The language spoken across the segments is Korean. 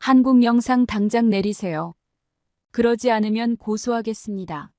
한국 영상 당장 내리세요. 그러지 않으면 고소하겠습니다.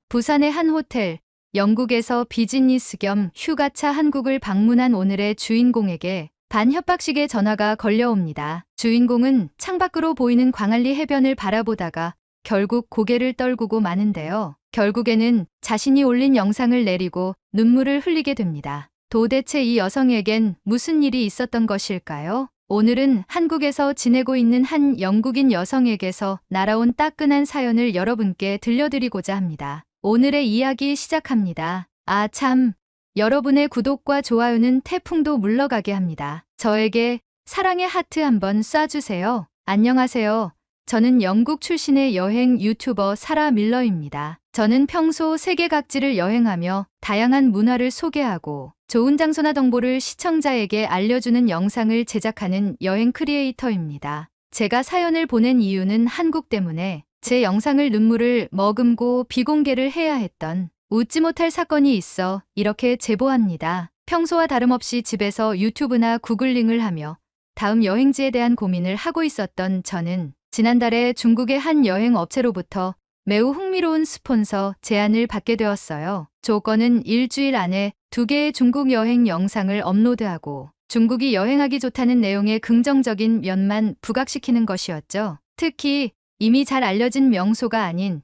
부산의 한 호텔, 영국에서 비즈니스 겸 휴가차 한국을 방문한 오늘의 주인공에게 반협박식의 전화가 걸려옵니다. 주인공은 창밖으로 보이는 광안리 해변을 바라보다가 결국 고개를 떨구고 마는데요. 결국에는 자신이 올린 영상을 내리고 눈물을 흘리게 됩니다. 도대체 이 여성에겐 무슨 일이 있었던 것일까요? 오늘은 한국에서 지내고 있는 한 영국인 여성에게서 날아온 따끈한 사연을 여러분께 들려드리고자 합니다. 오늘의 이야기 시작합니다. 아, 참. 여러분의 구독과 좋아요는 태풍도 물러가게 합니다. 저에게 사랑의 하트 한번 쏴주세요. 안녕하세요. 저는 영국 출신의 여행 유튜버 사라 밀러입니다. 저는 평소 세계 각지를 여행하며 다양한 문화를 소개하고 좋은 장소나 정보를 시청자에게 알려주는 영상을 제작하는 여행 크리에이터입니다. 제가 사연을 보낸 이유는 한국 때문에 제 영상을 눈물을 머금고 비공개를 해야 했던 웃지 못할 사건이 있어 이렇게 제보합니다. 평소와 다름없이 집에서 유튜브나 구글링을 하며 다음 여행지에 대한 고민을 하고 있었던 저는 지난달에 중국의 한 여행 업체로부터 매우 흥미로운 스폰서 제안을 받게 되었어요. 조건은 일주일 안에 2개의 중국 여행 영상을 업로드하고 중국이 여행하기 좋다는 내용의 긍정적인 면만 부각시키는 것이었죠. 특히 이미 잘 알려진 명소가 아닌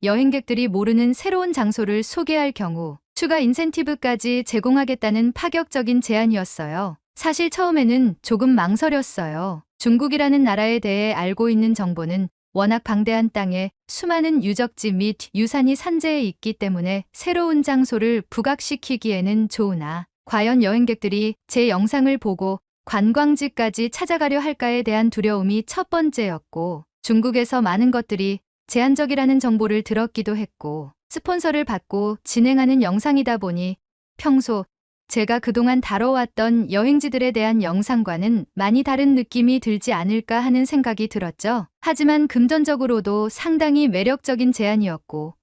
여행객들이 모르는 새로운 장소를 소개할 경우 추가 인센티브까지 제공하겠다는 파격적인 제안이었어요. 사실 처음에는 조금 망설였어요. 중국이라는 나라에 대해 알고 있는 정보는 워낙 방대한 땅에 수많은 유적지 및 유산이 산재해 있기 때문에 새로운 장소를 부각시키기에는 좋으나 과연 여행객들이 제 영상을 보고 관광지까지 찾아가려 할까에 대한 두려움이 첫 번째였고 중국에서 많은 것들이 제한적이라는 정보를 들었기도 했고 스폰서를 받고 진행하는 영상이다 보니 평소 제가 그동안 다뤄왔던 여행지들에 대한 영상과는 많이 다른 느낌이 들지 않을까 하는 생각이 들었죠. 하지만 금전적으로도 상당히 매력적인 제안이었고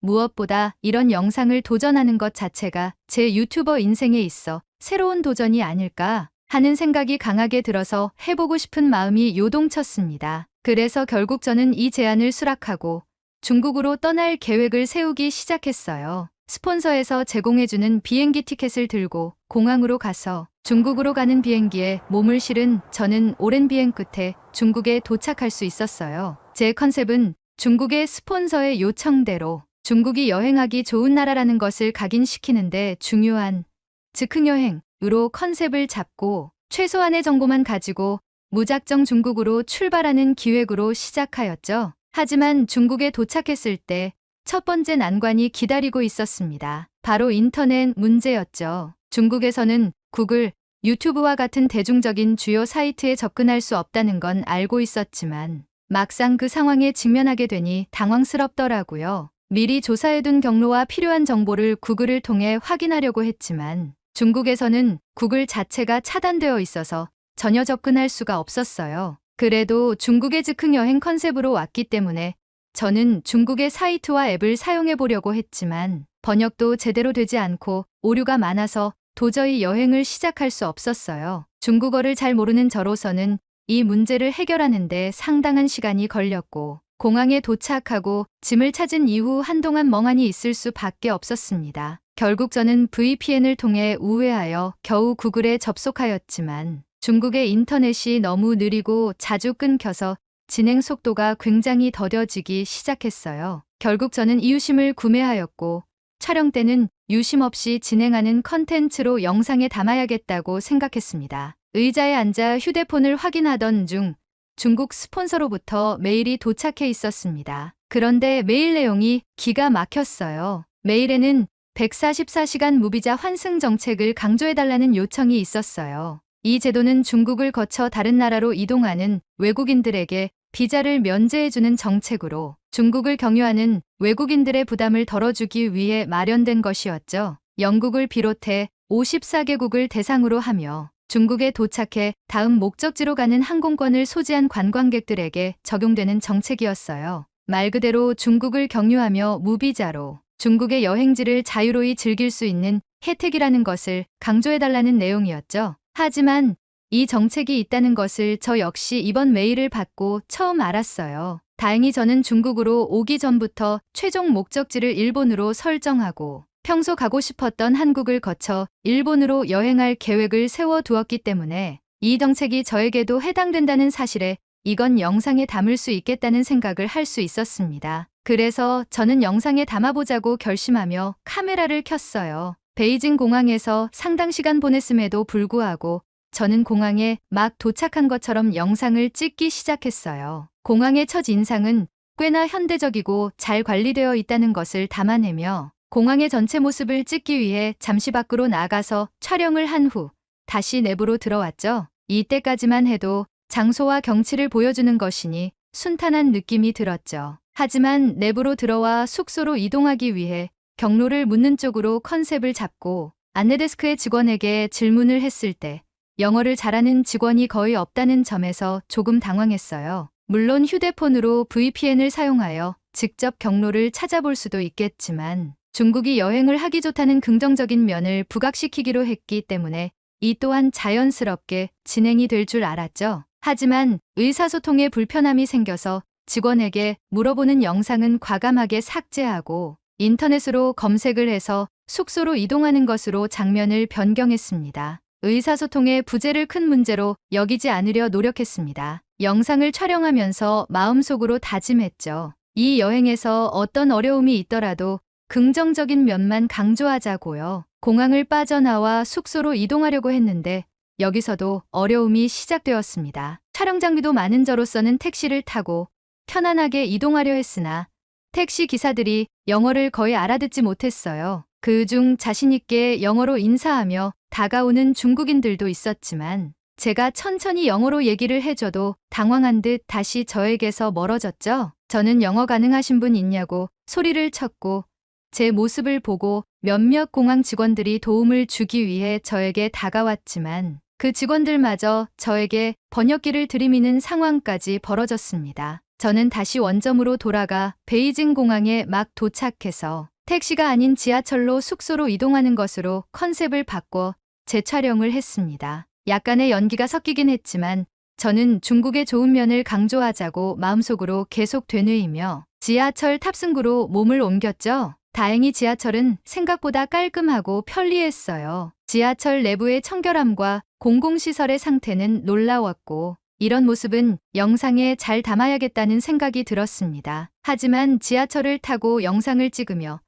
무엇보다 이런 영상을 도전하는 것 자체가 제 유튜버 인생에 있어 새로운 도전이 아닐까 하는 생각이 강하게 들어서 해보고 싶은 마음이 요동쳤습니다. 그래서 결국 저는 이 제안을 수락하고 중국으로 떠날 계획을 세우기 시작했어요. 스폰서에서 제공해주는 비행기 티켓을 들고 공항으로 가서 중국으로 가는 비행기에 몸을 실은 저는 오랜 비행 끝에 중국에 도착할 수 있었어요. 제 컨셉은 중국의 스폰서의 요청대로 중국이 여행하기 좋은 나라라는 것을 각인시키는데 중요한 즉흥여행으로 컨셉을 잡고 최소한의 정보만 가지고 무작정 중국으로 출발하는 기획으로 시작하였죠. 하지만 중국에 도착했을 때 첫 번째 난관이 기다리고 있었습니다. 바로 인터넷 문제였죠. 중국에서는 구글, 유튜브와 같은 대중적인 주요 사이트에 접근할 수 없다는 건 알고 있었지만 막상 그 상황에 직면하게 되니 당황스럽더라고요. 미리 조사해둔 경로와 필요한 정보를 구글을 통해 확인하려고 했지만 중국에서는 구글 자체가 차단되어 있어서 전혀 접근할 수가 없었어요. 그래도 중국의 즉흥여행 컨셉으로 왔기 때문에 저는 중국의 사이트와 앱을 사용해 보려고 했지만 번역도 제대로 되지 않고 오류가 많아서 도저히 여행을 시작할 수 없었어요. 중국어를 잘 모르는 저로서는 이 문제를 해결하는데 상당한 시간이 걸렸고 공항에 도착하고 짐을 찾은 이후 한동안 멍하니 있을 수밖에 없었습니다. 결국 저는 VPN을 통해 우회하여 겨우 구글에 접속하였지만 중국의 인터넷이 너무 느리고 자주 끊겨서 진행 속도가 굉장히 더뎌지기 시작했어요. 결국 저는 이유심을 구매하였고 촬영 때는 유심 없이 진행하는 컨텐츠로 영상에 담아야겠다고 생각했습니다. 의자에 앉아 휴대폰을 확인하던 중 중국 스폰서로부터 메일이 도착해 있었습니다. 그런데 메일 내용이 기가 막혔어요. 메일에는 144시간 무비자 환승 정책을 강조해달라는 요청이 있었어요. 이 제도는 중국을 거쳐 다른 나라로 이동하는 외국인들에게 비자를 면제해주는 정책으로 중국을 경유하는 외국인들의 부담을 덜어주기 위해 마련된 것이었죠. 영국을 비롯해 54개국을 대상으로 하며 중국에 도착해 다음 목적지로 가는 항공권을 소지한 관광객들에게 적용되는 정책이었어요. 말 그대로 중국을 경유하며 무비자로 중국의 여행지를 자유로이 즐길 수 있는 혜택이라는 것을 강조해달라는 내용이었죠. 하지만 이 정책이 있다는 것을 저 역시 이번 메일을 받고 처음 알았어요. 다행히 저는 중국으로 오기 전부터 최종 목적지를 일본으로 설정하고 평소 가고 싶었던 한국을 거쳐 일본으로 여행할 계획을 세워두었기 때문에 이 정책이 저에게도 해당된다는 사실에 이건 영상에 담을 수 있겠다는 생각을 할 수 있었습니다. 그래서 저는 영상에 담아보자고 결심하며 카메라를 켰어요. 베이징 공항에서 상당 시간 보냈음에도 불구하고 저는 공항에 막 도착한 것처럼 영상을 찍기 시작했어요. 공항의 첫 인상은 꽤나 현대적이고 잘 관리되어 있다는 것을 담아내며 공항의 전체 모습을 찍기 위해 잠시 밖으로 나가서 촬영을 한 후 다시 내부로 들어왔죠. 이때까지만 해도 장소와 경치를 보여주는 것이니 순탄한 느낌이 들었죠. 하지만 내부로 들어와 숙소로 이동하기 위해 경로를 묻는 쪽으로 컨셉을 잡고 안내데스크의 직원에게 질문을 했을 때 영어를 잘하는 직원이 거의 없다는 점에서 조금 당황했어요. 물론 휴대폰으로 VPN을 사용하여 직접 경로를 찾아볼 수도 있겠지만 중국이 여행을 하기 좋다는 긍정적인 면을 부각시키기로 했기 때문에 이 또한 자연스럽게 진행이 될 줄 알았죠. 하지만 의사소통에 불편함이 생겨서 직원에게 물어보는 영상은 과감하게 삭제하고 인터넷으로 검색을 해서 숙소로 이동하는 것으로 장면을 변경했습니다. 의사소통의 부재를 큰 문제로 여기지 않으려 노력했습니다. 영상을 촬영하면서 마음속으로 다짐했죠. 이 여행에서 어떤 어려움이 있더라도 긍정적인 면만 강조하자고요. 공항을 빠져나와 숙소로 이동하려고 했는데 여기서도 어려움이 시작되었습니다. 촬영 장비도 많은 저로서는 택시를 타고 편안하게 이동하려 했으나 택시 기사들이 영어를 거의 알아듣지 못했어요. 그중 자신있게 영어로 인사하며 다가오는 중국인들도 있었지만 제가 천천히 영어로 얘기를 해줘도 당황한 듯 다시 저에게서 멀어졌죠. 저는 영어 가능하신 분 있냐고 소리를 쳤고 제 모습을 보고 몇몇 공항 직원들이 도움을 주기 위해 저에게 다가왔지만 그 직원들마저 저에게 번역기를 들이미는 상황까지 벌어졌습니다. 저는 다시 원점으로 돌아가 베이징 공항에 막 도착해서 택시가 아닌 지하철로 숙소로 이동하는 것으로 컨셉을 바꿔 재촬영을 했습니다. 약간의 연기가 섞이긴 했지만 저는 중국의 좋은 면을 강조하자고 마음속으로 계속 되뇌이며 지하철 탑승구로 몸을 옮겼죠. 다행히 지하철은 생각보다 깔끔하고 편리했어요. 지하철 내부의 청결함과 공공시설의 상태는 놀라웠고 이런 모습은 영상에 잘 담아야겠다는 생각이 들었습니다. 하지만 지하철을 타고 영상을 찍으며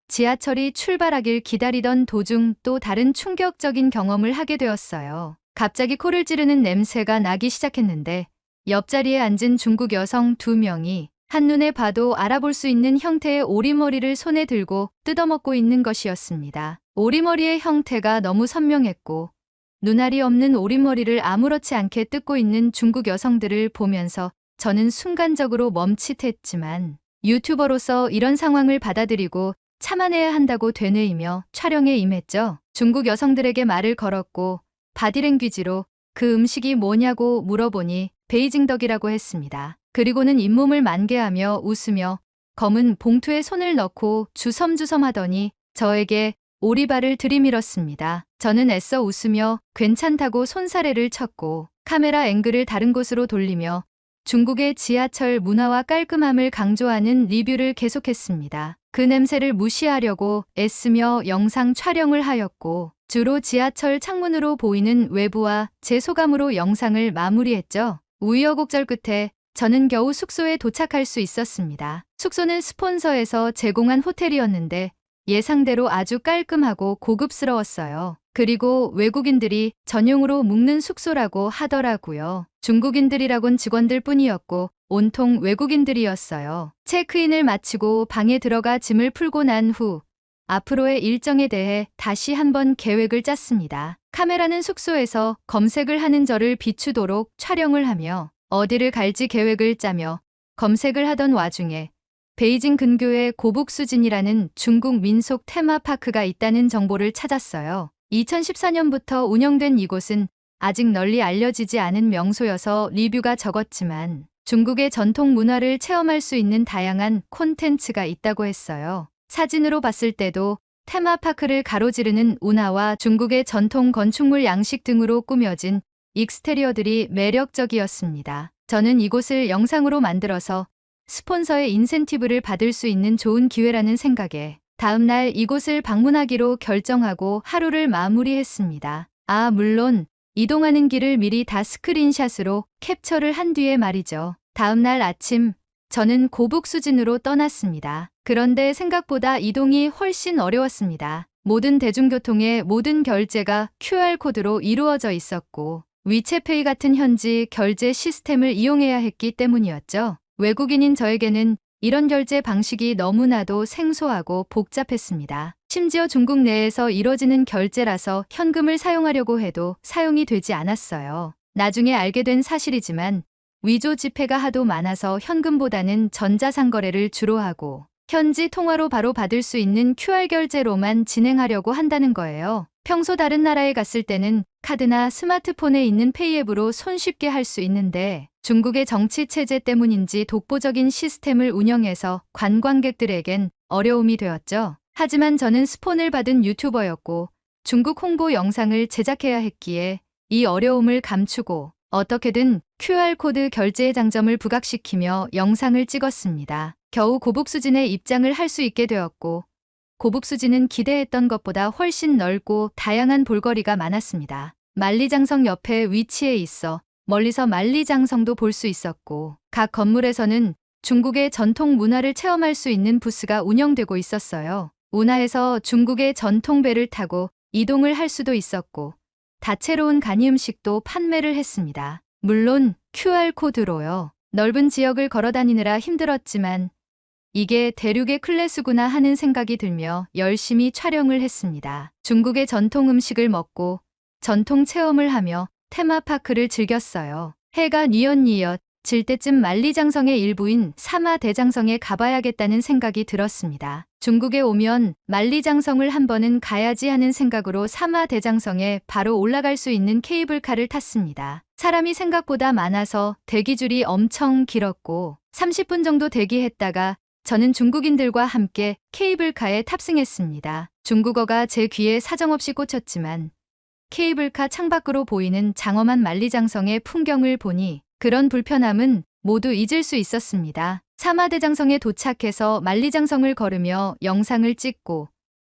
지하철이 출발하길 기다리던 도중 또 다른 충격적인 경험을 하게 되었어요. 갑자기 코를 찌르는 냄새가 나기 시작했는데 옆자리에 앉은 중국 여성 2명이 한눈에 봐도 알아볼 수 있는 형태의 오리머리를 손에 들고 뜯어먹고 있는 것이었습니다. 오리머리의 형태가 너무 선명했고 눈알이 없는 오리머리를 아무렇지 않게 뜯고 있는 중국 여성들을 보면서 저는 순간적으로 멈칫했지만 유튜버로서 이런 상황을 받아들이고 참아내야 한다고 되뇌이며 촬영에 임했죠. 중국 여성들에게 말을 걸었고 바디랭귀지로 그 음식이 뭐냐고 물어보니 베이징 덕이라고 했습니다. 그리고는 잇몸을 만개하며 웃으며 검은 봉투에 손을 넣고 주섬주섬 하더니 저에게 오리발을 들이밀었습니다. 저는 애써 웃으며 괜찮다고 손사래를 쳤고 카메라 앵글을 다른 곳으로 돌리며 중국의 지하철 문화와 깔끔함을 강조하는 리뷰를 계속했습니다. 그 냄새를 무시하려고 애쓰며 영상 촬영을 하였고 주로 지하철 창문으로 보이는 외부와 제 소감으로 영상을 마무리했죠. 우여곡절 끝에 저는 겨우 숙소에 도착할 수 있었습니다. 숙소는 스폰서에서 제공한 호텔이었는데 예상대로 아주 깔끔하고 고급스러웠어요. 그리고 외국인들이 전용으로 묵는 숙소라고 하더라고요. 중국인들이라곤 직원들 뿐이었고 온통 외국인들이었어요. 체크인을 마치고 방에 들어가 짐을 풀고 난 후 앞으로의 일정에 대해 다시 한번 계획을 짰습니다. 카메라는 숙소에서 검색을 하는 저를 비추도록 촬영을 하며 어디를 갈지 계획을 짜며 검색을 하던 와중에 베이징 근교에 고북수진이라는 중국 민속 테마파크가 있다는 정보를 찾았어요. 2014년부터 운영된 이곳은 아직 널리 알려지지 않은 명소여서 리뷰가 적었지만 중국의 전통 문화를 체험할 수 있는 다양한 콘텐츠가 있다고 했어요. 사진으로 봤을 때도 테마파크를 가로지르는 운하와 중국의 전통 건축물 양식 등으로 꾸며진 익스테리어들이 매력적이었습니다. 저는 이곳을 영상으로 만들어서 스폰서의 인센티브를 받을 수 있는 좋은 기회라는 생각에 다음날 이곳을 방문하기로 결정하고 하루를 마무리했습니다. 물론 이동하는 길을 미리 다 스크린샷으로 캡처를 한 뒤에 말이죠. 다음날 아침 저는 고북수진으로 떠났습니다. 그런데 생각보다 이동이 훨씬 어려웠습니다. 모든 대중교통의 모든 결제가 QR코드로 이루어져 있었고 위챗페이 같은 현지 결제 시스템을 이용해야 했기 때문이었죠. 외국인인 저에게는 이런 결제 방식이 너무나도 생소하고 복잡했습니다. 심지어 중국 내에서 이뤄지는 결제라서 현금을 사용하려고 해도 사용이 되지 않았어요. 나중에 알게 된 사실이지만 위조 지폐가 하도 많아서 현금보다는 전자상거래를 주로 하고 현지 통화로 바로 받을 수 있는 QR 결제로만 진행하려고 한다는 거예요. 평소 다른 나라에 갔을 때는 카드나 스마트폰에 있는 페이 앱으로 손쉽게 할 수 있는데 중국의 정치 체제 때문인지 독보적인 시스템을 운영해서 관광객들에겐 어려움이 되었죠. 하지만 저는 스폰을 받은 유튜버였고 중국 홍보 영상을 제작해야 했기에 이 어려움을 감추고 어떻게든 QR코드 결제의 장점을 부각시키며 영상을 찍었습니다. 겨우 고북수진에 입장을 할 수 있게 되었고 고북수진은 기대했던 것보다 훨씬 넓고 다양한 볼거리가 많았습니다. 만리장성 옆에 위치해 있어 멀리서 만리장성도 볼 수 있었고 각 건물에서는 중국의 전통 문화를 체험할 수 있는 부스가 운영되고 있었어요. 운하에서 중국의 전통 배를 타고 이동을 할 수도 있었고 다채로운 간이 음식도 판매를 했습니다. 물론 QR코드로요. 넓은 지역을 걸어다니느라 힘들었지만 이게 대륙의 클래스구나 하는 생각이 들며 열심히 촬영을 했습니다. 중국의 전통 음식을 먹고 전통 체험을 하며 테마파크를 즐겼어요. 해가 뉘엿뉘엿 질 때쯤 만리장성의 일부인 사마대장성에 가봐야겠다는 생각이 들었습니다. 중국에 오면 만리장성을 한 번은 가야지 하는 생각으로 사마대장성에 바로 올라갈 수 있는 케이블카를 탔습니다. 사람이 생각보다 많아서 대기줄이 엄청 길었고 30분 정도 대기했다가 저는 중국인들과 함께 케이블카에 탑승했습니다. 중국어가 제 귀에 사정없이 꽂혔지만 케이블카 창밖으로 보이는 장엄한 만리장성의 풍경을 보니 그런 불편함은 모두 잊을 수 있었습니다. 사마대장성에 도착해서 만리장성을 걸으며 영상을 찍고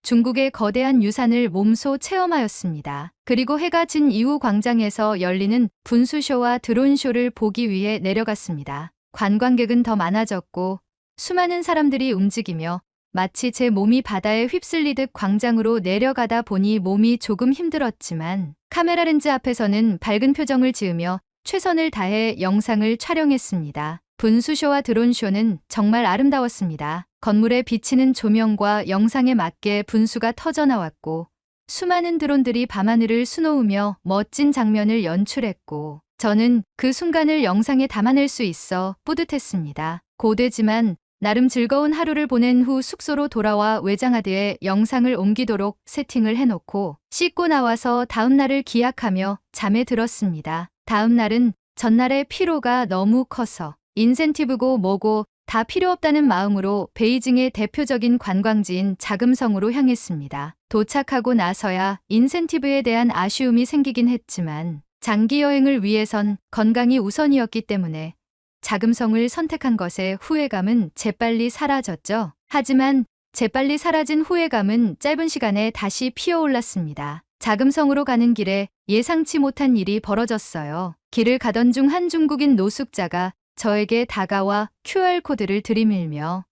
중국의 거대한 유산을 몸소 체험하였습니다. 그리고 해가 진 이후 광장에서 열리는 분수쇼와 드론쇼를 보기 위해 내려갔습니다. 관광객은 더 많아졌고 수많은 사람들이 움직이며 마치 제 몸이 바다에 휩쓸리듯 광장으로 내려가다 보니 몸이 조금 힘들었지만 카메라 렌즈 앞에서는 밝은 표정을 지으며 최선을 다해 영상을 촬영했습니다. 분수쇼와 드론쇼는 정말 아름다웠습니다. 건물에 비치는 조명과 영상에 맞게 분수가 터져나왔고 수많은 드론들이 밤하늘을 수놓으며 멋진 장면을 연출했고 저는 그 순간을 영상에 담아낼 수 있어 뿌듯했습니다. 고되지만 나름 즐거운 하루를 보낸 후 숙소로 돌아와 외장하드에 영상을 옮기도록 세팅을 해놓고 씻고 나와서 다음 날을 기약하며 잠에 들었습니다. 다음 날은 전날의 피로가 너무 커서 인센티브고 뭐고 다 필요 없다는 마음으로 베이징의 대표적인 관광지인 자금성으로 향했습니다. 도착하고 나서야 인센티브에 대한 아쉬움이 생기긴 했지만 장기 여행을 위해선 건강이 우선이었기 때문에 자금성을 선택한 것에 후회감은 재빨리 사라졌죠. 하지만 재빨리 사라진 후회감은 짧은 시간에 다시 피어올랐습니다. 자금성으로 가는 길에 예상치 못한 일이 벌어졌어요. 길을 가던 중 한 중국인 노숙자가 저에게 다가와 QR코드를 들이밀며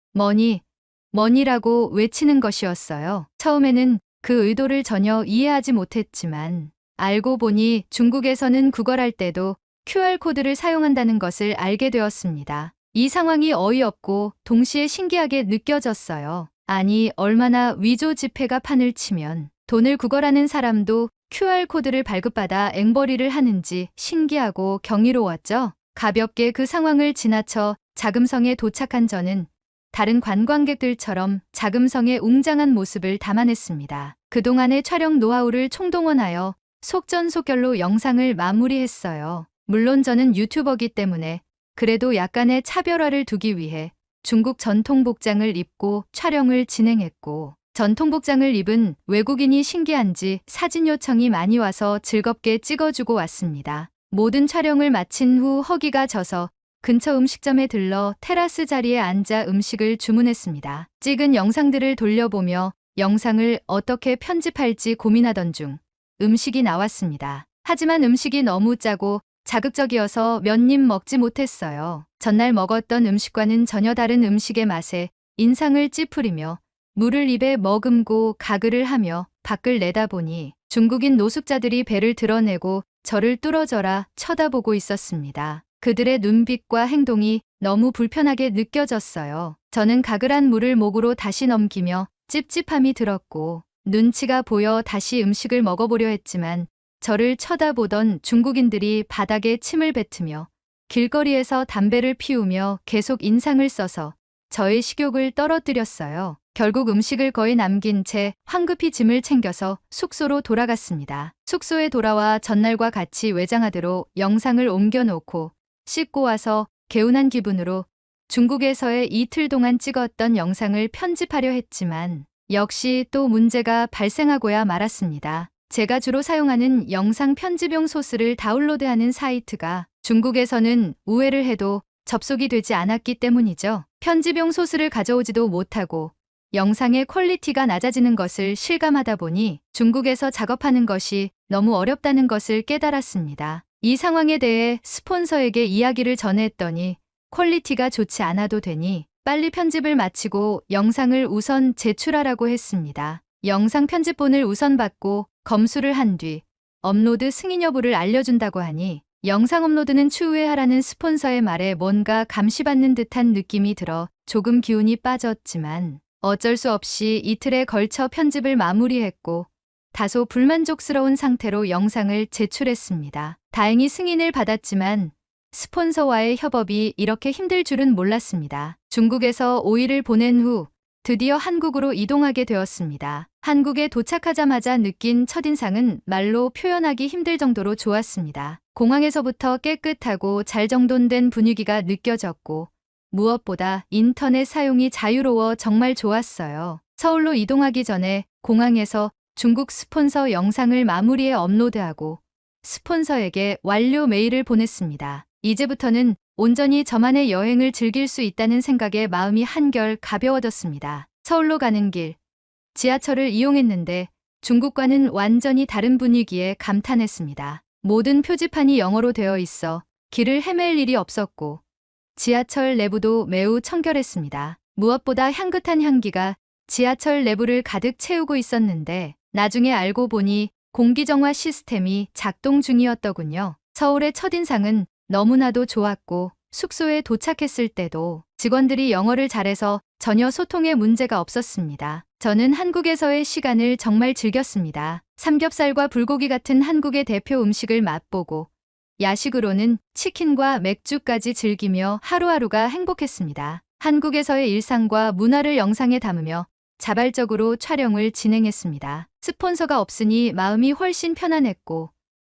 머니라고 외치는 것이었어요. 처음에는 그 의도를 전혀 이해하지 못했지만 알고 보니 중국에서는 구걸할 때도 QR코드를 사용한다는 것을 알게 되었습니다. 이 상황이 어이없고 동시에 신기하게 느껴졌어요. 아니, 얼마나 위조 지폐가 판을 치면 돈을 구걸하는 사람도 QR코드를 발급받아 앵벌이를 하는지 신기하고 경이로웠죠. 가볍게 그 상황을 지나쳐 자금성에 도착한 저는 다른 관광객들처럼 자금성의 웅장한 모습을 담아냈습니다. 그동안의 촬영 노하우를 총동원하여 속전속결로 영상을 마무리했어요. 물론 저는 유튜버기 때문에 그래도 약간의 차별화를 두기 위해 중국 전통 복장을 입고 촬영을 진행했고 전통 복장을 입은 외국인이 신기한지 사진 요청이 많이 와서 즐겁게 찍어주고 왔습니다. 모든 촬영을 마친 후 허기가 져서 근처 음식점에 들러 테라스 자리에 앉아 음식을 주문했습니다. 찍은 영상들을 돌려보며 영상을 어떻게 편집할지 고민하던 중 음식이 나왔습니다. 하지만 음식이 너무 짜고 자극적이어서 몇 입 먹지 못했어요. 전날 먹었던 음식과는 전혀 다른 음식의 맛에 인상을 찌푸리며 물을 입에 머금고 가글을 하며 밖을 내다보니 중국인 노숙자들이 배를 드러내고 저를 뚫어져라 쳐다보고 있었습니다. 그들의 눈빛과 행동이 너무 불편하게 느껴졌어요. 저는 가글한 물을 목으로 다시 넘기며 찝찝함이 들었고 눈치가 보여 다시 음식을 먹어보려 했지만 저를 쳐다보던 중국인들이 바닥에 침을 뱉으며 길거리에서 담배를 피우며 계속 인상을 써서 저의 식욕을 떨어뜨렸어요. 결국 음식을 거의 남긴 채 황급히 짐을 챙겨서 숙소로 돌아갔습니다. 숙소에 돌아와 전날과 같이 외장하드로 영상을 옮겨놓고 씻고 와서 개운한 기분으로 중국에서의 이틀 동안 찍었던 영상을 편집하려 했지만 역시 또 문제가 발생하고야 말았습니다. 제가 주로 사용하는 영상 편집용 소스를 다운로드하는 사이트가 중국에서는 우회를 해도 접속이 되지 않았기 때문이죠. 편집용 소스를 가져오지도 못하고 영상의 퀄리티가 낮아지는 것을 실감하다 보니 중국에서 작업하는 것이 너무 어렵다는 것을 깨달았습니다. 이 상황에 대해 스폰서에게 이야기를 전했더니 퀄리티가 좋지 않아도 되니 빨리 편집을 마치고 영상을 우선 제출하라고 했습니다. 영상 편집본을 우선 받고 검수를 한 뒤 업로드 승인 여부를 알려준다고 하니 영상 업로드는 추후에 하라는 스폰서의 말에 뭔가 감시받는 듯한 느낌이 들어 조금 기운이 빠졌지만 어쩔 수 없이 이틀에 걸쳐 편집을 마무리했고 다소 불만족스러운 상태로 영상을 제출했습니다. 다행히 승인을 받았지만 스폰서와의 협업이 이렇게 힘들 줄은 몰랐습니다. 중국에서 5일을 보낸 후 드디어 한국으로 이동하게 되었습니다. 한국에 도착하자마자 느낀 첫인상은 말로 표현하기 힘들 정도로 좋았습니다. 공항에서부터 깨끗하고 잘 정돈된 분위기가 느껴졌고 무엇보다 인터넷 사용이 자유로워 정말 좋았어요. 서울로 이동하기 전에 공항에서 중국 스폰서 영상을 마무리해 업로드하고 스폰서에게 완료 메일을 보냈습니다. 이제부터는 온전히 저만의 여행을 즐길 수 있다는 생각에 마음이 한결 가벼워졌습니다. 서울로 가는 길, 지하철을 이용했는데 중국과는 완전히 다른 분위기에 감탄했습니다. 모든 표지판이 영어로 되어 있어 길을 헤맬 일이 없었고 지하철 내부도 매우 청결했습니다. 무엇보다 향긋한 향기가 지하철 내부를 가득 채우고 있었는데 나중에 알고 보니 공기정화 시스템이 작동 중이었더군요. 서울의 첫인상은 너무나도 좋았고 숙소에 도착했을 때도 직원들이 영어를 잘해서 전혀 소통에 문제가 없었습니다. 저는 한국에서의 시간을 정말 즐겼습니다. 삼겹살과 불고기 같은 한국의 대표 음식을 맛보고 야식으로는 치킨과 맥주까지 즐기며 하루하루가 행복했습니다. 한국에서의 일상과 문화를 영상에 담으며 자발적으로 촬영을 진행했습니다. 스폰서가 없으니 마음이 훨씬 편안했고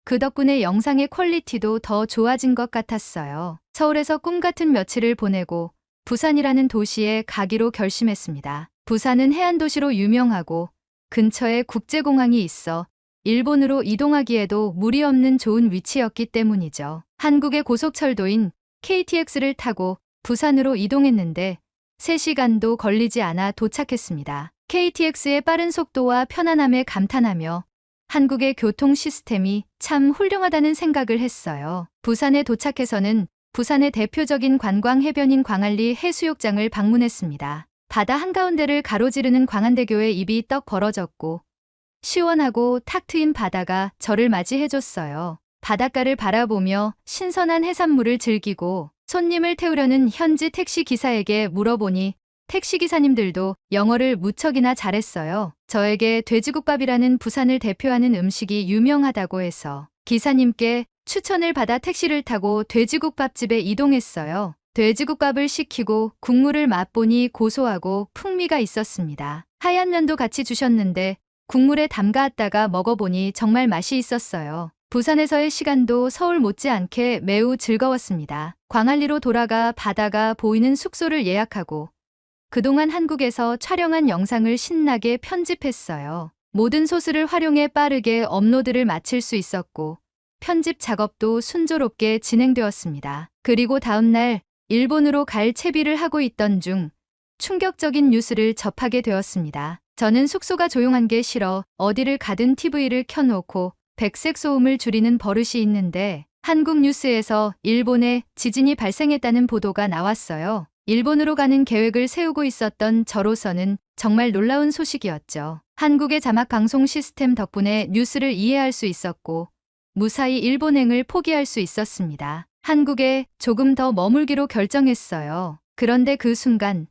그 덕분에 영상의 퀄리티도 더 좋아진 것 같았어요. 서울에서 꿈같은 며칠을 보내고 부산이라는 도시에 가기로 결심했습니다. 부산은 해안도시로 유명하고 근처에 국제공항이 있어 일본으로 이동하기에도 무리 없는 좋은 위치였기 때문이죠. 한국의 고속철도인 KTX를 타고 부산으로 이동했는데 3시간도 걸리지 않아 도착했습니다. KTX의 빠른 속도와 편안함에 감탄하며 한국의 교통 시스템이 참 훌륭하다는 생각을 했어요. 부산에 도착해서는 부산의 대표적인 관광 해변인 광안리 해수욕장을 방문했습니다. 바다 한가운데를 가로지르는 광안대교에 입이 떡 벌어졌고 시원하고 탁 트인 바다가 저를 맞이해줬어요. 바닷가를 바라보며 신선한 해산물을 즐기고 손님을 태우려는 현지 택시 기사에게 물어보니 택시기사님들도 영어를 무척이나 잘했어요. 저에게 돼지국밥이라는 부산을 대표하는 음식이 유명하다고 해서 기사님께 추천을 받아 택시를 타고 돼지국밥집에 이동했어요. 돼지국밥을 시키고 국물을 맛보니 고소하고 풍미가 있었습니다. 하얀 면도 같이 주셨는데 국물에 담가왔다가 먹어보니 정말 맛이 있었어요. 부산에서의 시간도 서울 못지않게 매우 즐거웠습니다. 광안리로 돌아가 바다가 보이는 숙소를 예약하고 그동안 한국에서 촬영한 영상을 신나게 편집했어요. 모든 소스를 활용해 빠르게 업로드를 마칠 수 있었고 편집 작업도 순조롭게 진행되었습니다. 그리고 다음날 일본으로 갈 채비를 하고 있던 중 충격적인 뉴스를 접하게 되었습니다. 저는 숙소가 조용한 게 싫어 어디를 가든 TV를 켜놓고 백색 소음을 줄이는 버릇이 있는데 한국 뉴스에서 일본에 지진이 발생했다는 보도가 나왔어요. 일본으로 가는 계획을 세우고 있었던 저로서는 정말 놀라운 소식이었죠. 한국의 자막 방송 시스템 덕분에 뉴스를 이해할 수 있었고 무사히 일본행을 포기할 수 있었습니다. 한국에 조금 더 머물기로 결정했어요. 그런데 그 순간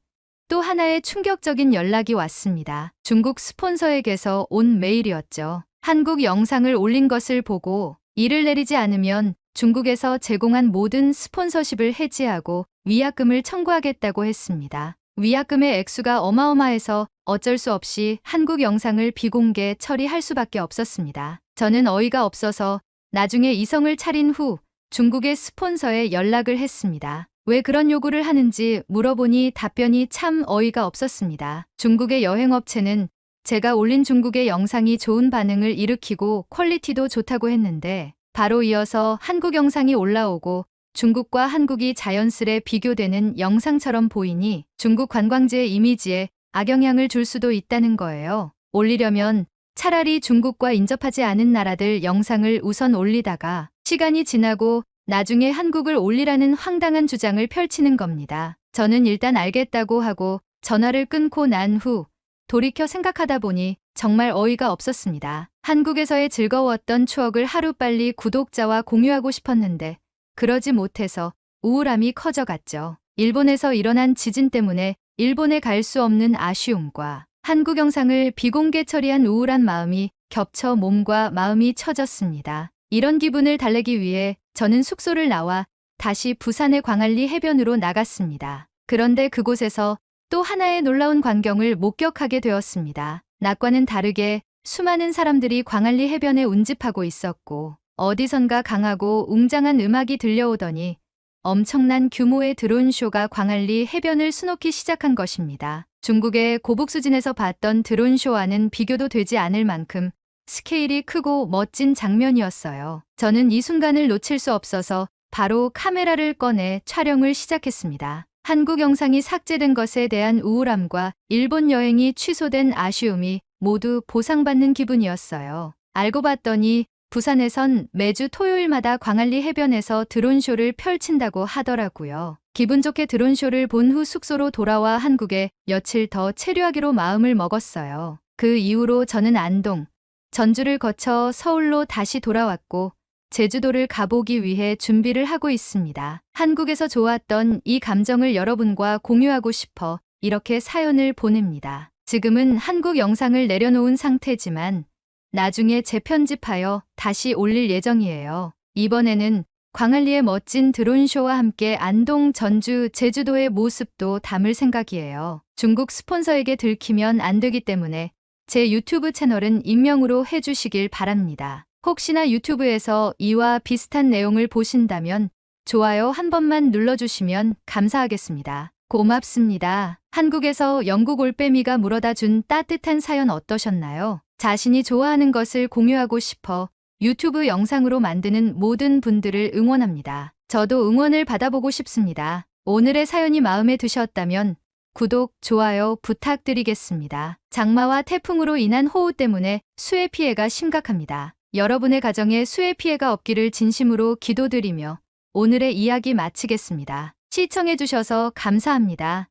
또 하나의 충격적인 연락이 왔습니다. 중국 스폰서에게서 온 메일이었죠. 한국 영상을 올린 것을 보고 이를 내리지 않으면 중국에서 제공한 모든 스폰서십을 해지하고 위약금을 청구하겠다고 했습니다. 위약금의 액수가 어마어마해서 어쩔 수 없이 한국 영상을 비공개 처리할 수밖에 없었습니다. 저는 어이가 없어서 나중에 이성을 차린 후 중국의 스폰서에 연락을 했습니다. 왜 그런 요구를 하는지 물어보니 답변이 참 어이가 없었습니다. 중국의 여행업체는 제가 올린 중국의 영상이 좋은 반응을 일으키고 퀄리티도 좋다고 했는데 바로 이어서 한국 영상이 올라오고 중국과 한국이 자연스레 비교되는 영상처럼 보이니 중국 관광지의 이미지에 악영향을 줄 수도 있다는 거예요. 올리려면 차라리 중국과 인접하지 않은 나라들 영상을 우선 올리다가 시간이 지나고 나중에 한국을 올리라는 황당한 주장을 펼치는 겁니다. 저는 일단 알겠다고 하고 전화를 끊고 난 후 돌이켜 생각하다 보니 정말 어이가 없었습니다. 한국에서의 즐거웠던 추억을 하루빨리 구독자와 공유하고 싶었는데 그러지 못해서 우울함이 커져갔죠. 일본에서 일어난 지진 때문에 일본에 갈 수 없는 아쉬움과 한국 영상을 비공개 처리한 우울한 마음이 겹쳐 몸과 마음이 처졌습니다. 이런 기분을 달래기 위해 저는 숙소를 나와 다시 부산의 광안리 해변으로 나갔습니다. 그런데 그곳에서 또 하나의 놀라운 광경을 목격하게 되었습니다. 낮과는 다르게 수많은 사람들이 광안리 해변에 운집하고 있었고 어디선가 강하고 웅장한 음악이 들려오더니 엄청난 규모의 드론쇼가 광안리 해변을 수놓기 시작한 것입니다. 중국의 고북수진에서 봤던 드론쇼와는 비교도 되지 않을 만큼 스케일이 크고 멋진 장면이었어요. 저는 이 순간을 놓칠 수 없어서 바로 카메라를 꺼내 촬영을 시작했습니다. 한국 영상이 삭제된 것에 대한 우울함과 일본 여행이 취소된 아쉬움이 모두 보상받는 기분이었어요. 알고 봤더니 부산에선 매주 토요일마다 광안리 해변에서 드론쇼를 펼친다고 하더라고요. 기분 좋게 드론쇼를 본 후 숙소로 돌아와 한국에 며칠 더 체류하기로 마음을 먹었어요. 그 이후로 저는 안동, 전주를 거쳐 서울로 다시 돌아왔고 제주도를 가보기 위해 준비를 하고 있습니다. 한국에서 좋았던 이 감정을 여러분과 공유하고 싶어 이렇게 사연을 보냅니다. 지금은 한국 영상을 내려놓은 상태지만 나중에 재편집하여 다시 올릴 예정이에요. 이번에는 광안리의 멋진 드론쇼와 함께 안동, 전주, 제주도의 모습도 담을 생각이에요. 중국 스폰서에게 들키면 안 되기 때문에 제 유튜브 채널은 익명으로 해주시길 바랍니다. 혹시나 유튜브에서 이와 비슷한 내용을 보신다면 좋아요 한 번만 눌러주시면 감사하겠습니다. 고맙습니다. 한국에서 영국 올빼미가 물어다 준 따뜻한 사연 어떠셨나요? 자신이 좋아하는 것을 공유하고 싶어 유튜브 영상으로 만드는 모든 분들을 응원합니다. 저도 응원을 받아보고 싶습니다. 오늘의 사연이 마음에 드셨다면 구독, 좋아요 부탁드리겠습니다. 장마와 태풍으로 인한 호우 때문에 수해 피해가 심각합니다. 여러분의 가정에 수해 피해가 없기를 진심으로 기도드리며 오늘의 이야기 마치겠습니다. 시청해주셔서 감사합니다.